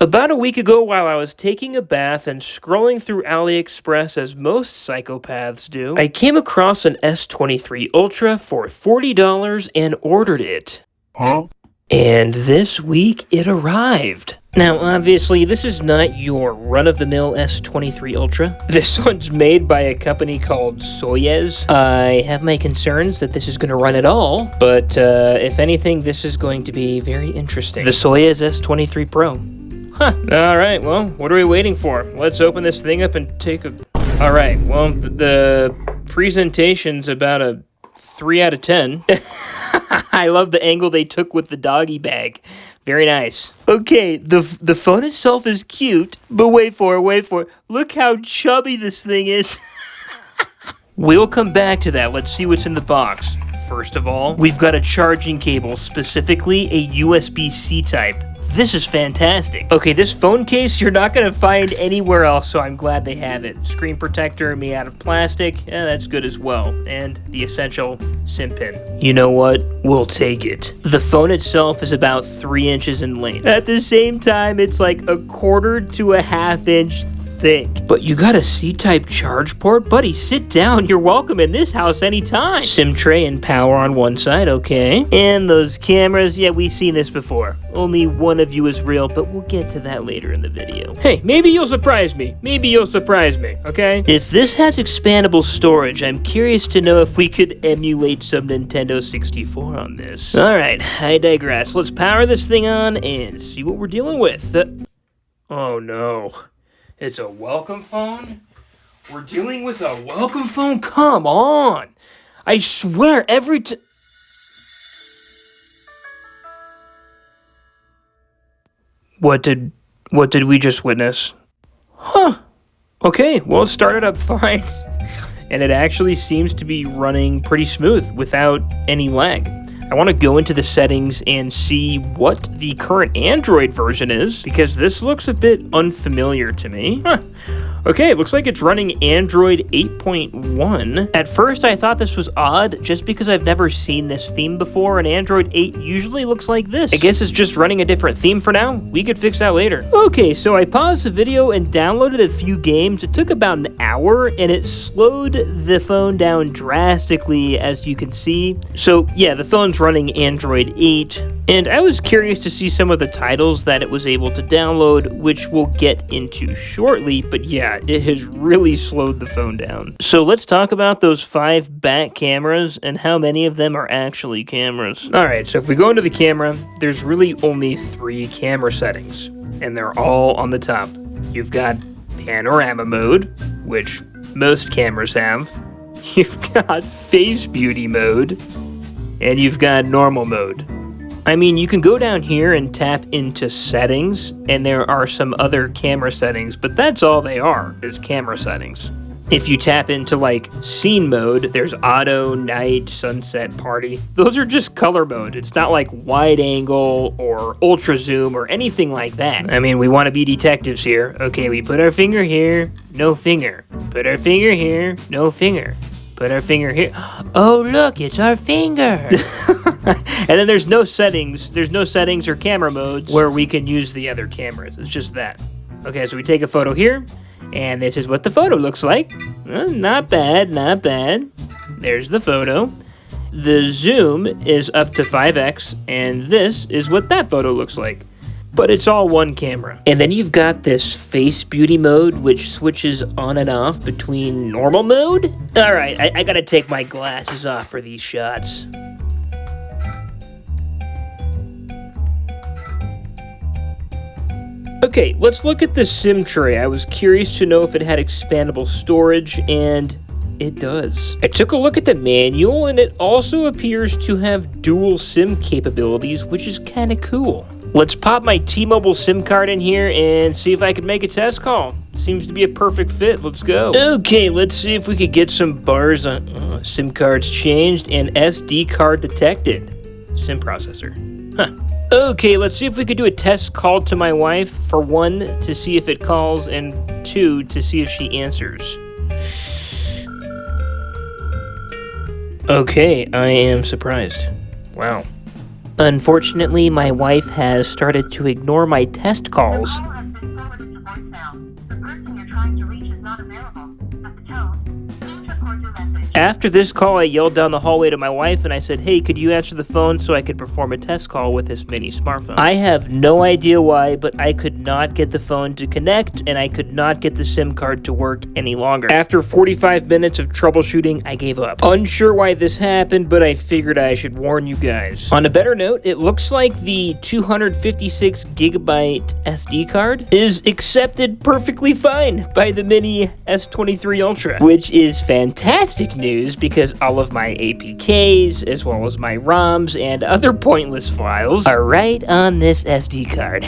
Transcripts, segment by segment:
About a week ago, while I was taking a bath and scrolling through AliExpress as most psychopaths do, I came across an S23 Ultra for $40 and ordered it. Huh? And this week, it arrived. Now, obviously, this is not your run-of-the-mill S23 Ultra. This one's made by a company called SOYES. I have my concerns that this is going to run at all, but if anything, this is going to be very interesting. The SOYES S23 Pro. Huh. Alright, well, what are we waiting for? Let's open this thing up and take a... Alright, well, the presentation's about a 3 out of 10. I love the angle they took with the doggy bag. Very nice. Okay, the phone itself is cute, but wait for it. Look how chubby this thing is. We'll come back to that. Let's see what's in the box. First of all, we've got a charging cable, specifically a USB-C type. This is fantastic. Okay, this phone case you're not going to find anywhere else, so I'm glad they have it. Screen protector made out of plastic. Yeah, that's good as well. And the essential SIM pin. You know what? We'll take it. The phone itself is about 3 inches in length. At the same time, it's like 1/4 to 1/2 inch thick. But you got a C-type charge port? Buddy, sit down. You're welcome in this house anytime. SIM tray and power on one side, okay. And those cameras, yeah, we've seen this before. Only one of you is real, but we'll get to that later in the video. Hey, maybe you'll surprise me. Okay? If this has expandable storage, I'm curious to know if we could emulate some Nintendo 64 on this. Alright, I digress. Let's power this thing on and see what we're dealing with. Oh no. It's a welcome phone? We're dealing with a welcome phone? Come on! I swear, every time... What did we just witness? Huh. Okay, well, it started up fine. And it actually seems to be running pretty smooth without any lag. I want to go into the settings and see what the current Android version is, because this looks a bit unfamiliar to me. Huh. Okay, it looks like it's running Android 8.1. At first, I thought this was odd, just because I've never seen this theme before, and Android 8 usually looks like this. I guess it's just running a different theme for now. We could fix that later. Okay, so I paused the video and downloaded a few games. It took about an hour, and it slowed the phone down drastically, as you can see. So, yeah, the phone's running Android 8, and I was curious to see some of the titles that it was able to download, which we'll get into shortly, but yeah, it has really slowed the phone down. So let's talk about those 5 back cameras and how many of them are actually cameras. Alright, so if we go into the camera, there's really only 3 camera settings, and they're all on the top. You've got panorama mode, which most cameras have. You've got face beauty mode, and you've got normal mode. I mean, you can go down here and tap into settings, and there are some other camera settings, but that's all they are, is camera settings. If you tap into, like, scene mode, there's auto, night, sunset, party. Those are just color mode. It's not like wide angle or ultra zoom or anything like that. I mean, we want to be detectives here. Okay, we put our finger here, no finger. Put our finger here, no finger. Put our finger here. Oh, look, it's our finger. And then there's no settings. There's no settings or camera modes where we can use the other cameras. It's just that. Okay, so we take a photo here, and this is what the photo looks like. Not bad, not bad. There's the photo. The zoom is up to 5x, and this is what that photo looks like. But it's all one camera. And then you've got this face beauty mode, which switches on and off between normal mode. All right, I gotta take my glasses off for these shots. Okay, let's look at the SIM tray. I was curious to know if it had expandable storage, and it does. I took a look at the manual, and it also appears to have dual SIM capabilities, which is kind of cool. Let's pop my T-Mobile SIM card in here and see if I can make a test call. Seems to be a perfect fit. Let's go. Okay, let's see if we could get some bars on SIM cards changed and SD card detected. SIM processor. Huh. Okay, let's see if we could do a test call to my wife. For 1, to see if it calls, and 2, to see if she answers. Okay, I am surprised. Wow. Unfortunately, my wife has started to ignore my test calls. After this call, I yelled down the hallway to my wife and I said, hey, could you answer the phone so I could perform a test call with this mini smartphone? I have no idea why, but I could not get the phone to connect and I could not get the SIM card to work any longer. After 45 minutes of troubleshooting, I gave up. Unsure why this happened, but I figured I should warn you guys. On a better note, it looks like the 256 gigabyte SD card is accepted perfectly fine by the mini S23 Ultra, which is fantastic news because all of my APKs, as well as my ROMs and other pointless files, are right on this SD card.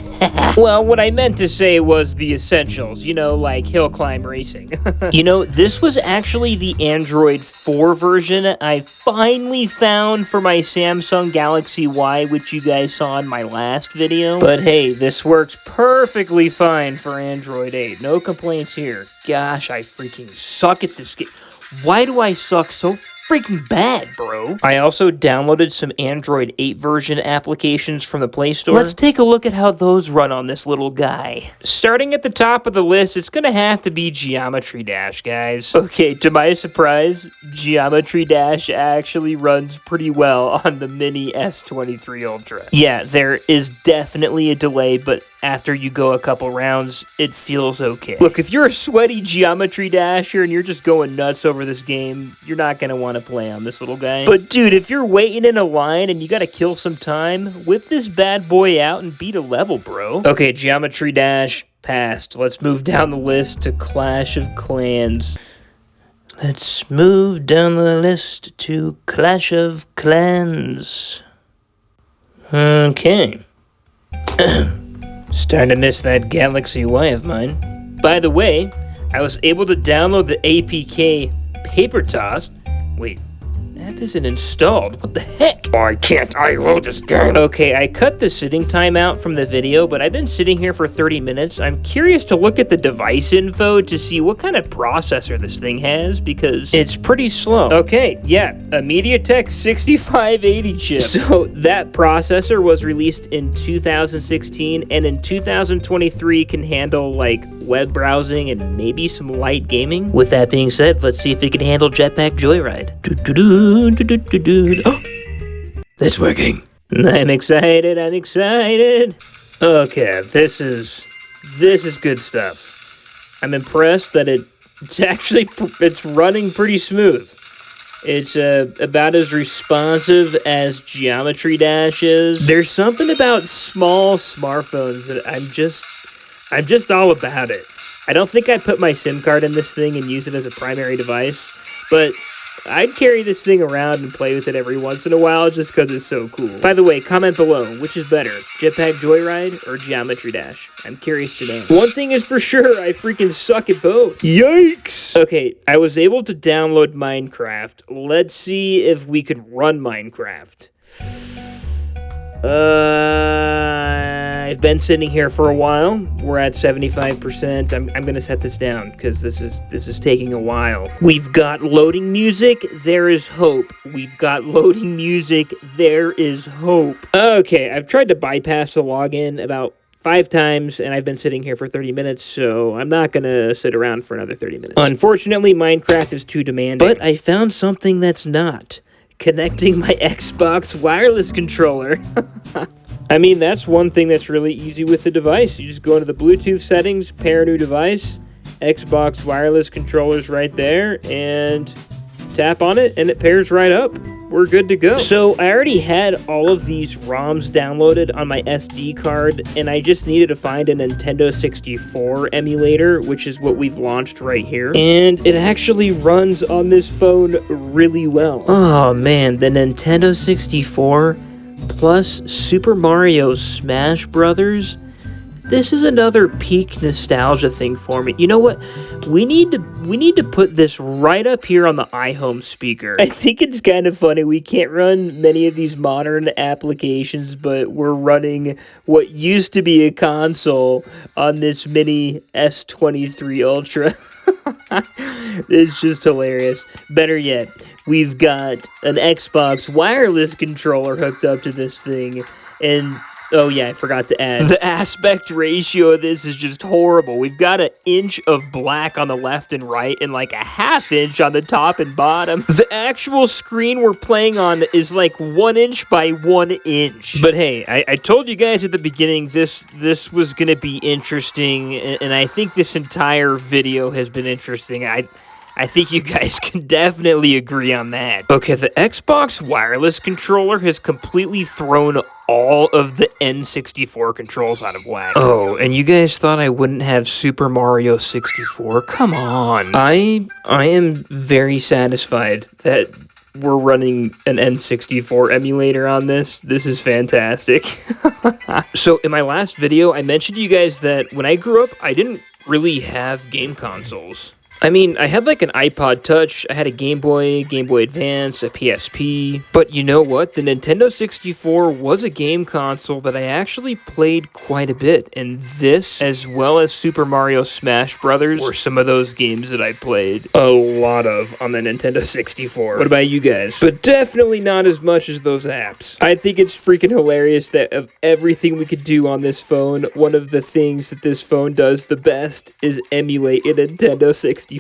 Well, what I meant to say was the essentials, you know, like hill climb racing. You know, this was actually the Android 4 version I finally found for my Samsung Galaxy Y, which you guys saw in my last video. But hey, this works perfectly fine for Android 8. No complaints here. Gosh, I freaking suck at this game. Why do I suck so freaking bad, bro? I also downloaded some Android 8 version applications from the Play Store. Let's take a look at how those run on this little guy. Starting at the top of the list, it's gonna have to be Geometry Dash, guys. Okay, to my surprise, Geometry Dash actually runs pretty well on the mini S23 Ultra. Yeah, there is definitely a delay, but after you go a couple rounds, it feels okay. Look, if you're a sweaty Geometry Dasher and you're just going nuts over this game, you're not gonna want to play on this little guy. But dude, if you're waiting in a line and you gotta kill some time, whip this bad boy out and beat a level, bro. Okay, Geometry Dash passed. Let's move down the list to Clash of Clans. Let's move down the list to Clash of Clans. Okay. Starting to miss that Galaxy Y of mine. By the way, I was able to download the APK Paper Toss. Wait, app isn't installed. What the heck? Why can't I load this game? Okay, I cut the sitting time out from the video, but I've been sitting here for 30 minutes. I'm curious to look at the device info to see what kind of processor this thing has, because it's pretty slow. Okay, yeah, a MediaTek 6580 chip. So that processor was released in 2016, and in 2023 can handle, like, web browsing and maybe some light gaming. With that being said, let's see if it can handle Jetpack Joyride. That's working. I'm excited, I'm excited. Okay, this is good stuff. I'm impressed that it's running pretty smooth. It's about as responsive as Geometry Dash is. There's something about small smartphones that I'm just all about it. I don't think I'd put my SIM card in this thing and use it as a primary device, but I'd carry this thing around and play with it every once in a while just because it's so cool. By the way, comment below, which is better, Jetpack Joyride or Geometry Dash? I'm curious to know. One thing is for sure, I freaking suck at both. Yikes! Okay, I was able to download Minecraft. Let's see if we could run Minecraft. I've been sitting here for a while. We're at 75%. I'm gonna set this down because this is taking a while. We've got loading music. There is hope. We've got loading music. There is hope. Okay, I've tried to bypass the login about 5 times, and I've been sitting here for 30 minutes, so I'm not gonna sit around for another 30 minutes. Unfortunately, Minecraft is too demanding. But I found something that's not. Connecting my Xbox wireless controller. I mean, that's one thing that's really easy with the device. You just go into the Bluetooth settings, pair a new device, Xbox wireless controller's right there, and tap on it, and it pairs right up. We're good to go. So I already had all of these ROMs downloaded on my SD card, and I just needed to find a Nintendo 64 emulator, which is what we've launched right here. And it actually runs on this phone really well. Oh man, the Nintendo 64 plus Super Mario Smash Brothers, this is another peak nostalgia thing for me. You know what? We need to put this right up here on the iHome speaker. I think it's kind of funny. We can't run many of these modern applications, but we're running what used to be a console on this mini S23 Ultra. It's just hilarious. Better yet, we've got an Xbox wireless controller hooked up to this thing, and oh yeah, I forgot to add, the aspect ratio of this is just horrible. We've got an inch of black on the left and right and like a half inch on the top and bottom. The actual screen we're playing on is like 1 inch by 1 inch. But hey, I told you guys at the beginning this was gonna be interesting, and I think this entire video has been interesting. I think you guys can definitely agree on that. Okay, the Xbox wireless controller has completely thrown all of the N64 controls out of whack. Oh, and you guys thought I wouldn't have Super Mario 64? Come on. I am very satisfied that we're running an N64 emulator on this. This is fantastic. So in my last video, I mentioned to you guys that when I grew up, I didn't really have game consoles. I mean, I had like an iPod Touch, I had a Game Boy Advance, a PSP, but you know what? The Nintendo 64 was a game console that I actually played quite a bit, and this, as well as Super Mario Smash Brothers, were some of those games that I played a lot of on the Nintendo 64. What about you guys? But definitely not as much as those apps. I think it's freaking hilarious that of everything we could do on this phone, one of the things that this phone does the best is emulate a Nintendo 64.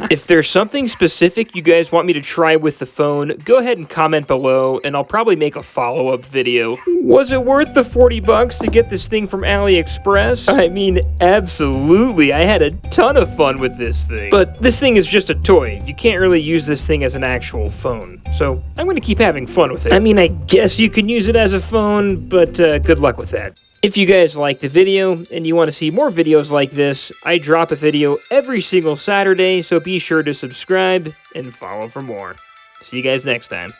If there's something specific you guys want me to try with the phone, go ahead and comment below, and I'll probably make a follow-up video. Was it worth the 40 bucks to get this thing from AliExpress? I mean, absolutely. I had a ton of fun with this thing. But this thing is just a toy. You can't really use this thing as an actual phone. So I'm going to keep having fun with it. I mean, I guess you can use it as a phone, but good luck with that. If you guys liked the video and you want to see more videos like this, I drop a video every single Saturday, so be sure to subscribe and follow for more. See you guys next time.